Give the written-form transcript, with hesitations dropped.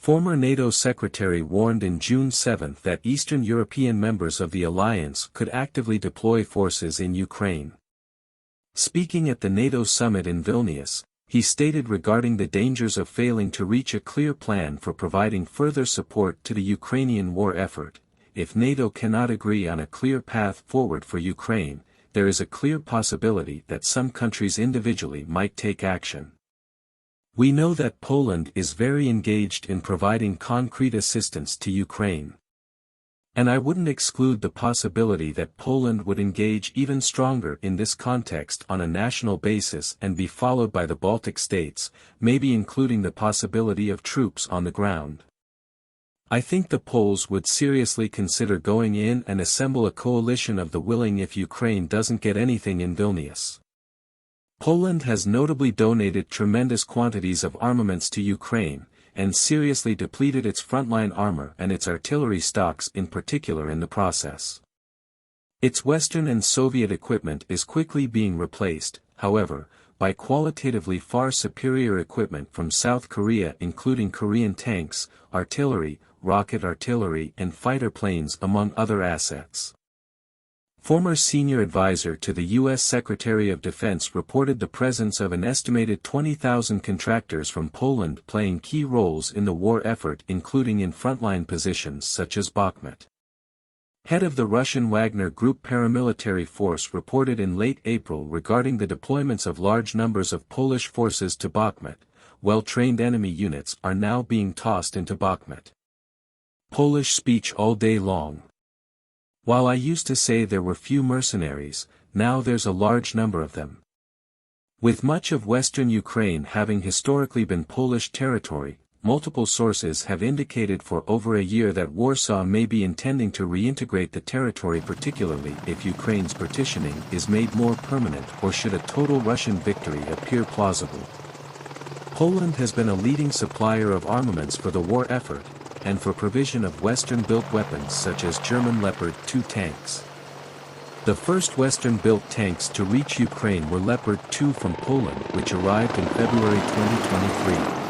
Former NATO secretary warned in June 7 that Eastern European members of the alliance could actively deploy forces in Ukraine. Speaking at the NATO summit in Vilnius, he stated regarding the dangers of failing to reach a clear plan for providing further support to the Ukrainian war effort, if NATO cannot agree on a clear path forward for Ukraine, there is a clear possibility that some countries individually might take action. We know that Poland is very engaged in providing concrete assistance to Ukraine. And I wouldn't exclude the possibility that Poland would engage even stronger in this context on a national basis and be followed by the Baltic states, maybe including the possibility of troops on the ground. I think the Poles would seriously consider going in and assemble a coalition of the willing if Ukraine doesn't get anything in Vilnius. Poland has notably donated tremendous quantities of armaments to Ukraine, and seriously depleted its frontline armor and its artillery stocks in particular in the process. Its Western and Soviet equipment is quickly being replaced, however, by qualitatively far superior equipment from South Korea, including Korean tanks, artillery, rocket artillery and fighter planes among other assets. Former senior advisor to the U.S. Secretary of Defense reported the presence of an estimated 20,000 contractors from Poland playing key roles in the war effort, including in frontline positions such as Bakhmut. Head of the Russian Wagner Group paramilitary force reported in late April regarding the deployments of large numbers of Polish forces to Bakhmut. Well-trained enemy units are now being tossed into Bakhmut. Polish speech all day long. While I used to say there were few mercenaries, now there's a large number of them. With much of western Ukraine having historically been Polish territory, multiple sources have indicated for over a year that Warsaw may be intending to reintegrate the territory, particularly if Ukraine's partitioning is made more permanent or should a total Russian victory appear plausible. Poland has been a leading supplier of armaments for the war effort, and for provision of Western-built weapons such as German Leopard 2 tanks. The first Western-built tanks to reach Ukraine were Leopard 2 from Poland, which arrived in February 2023.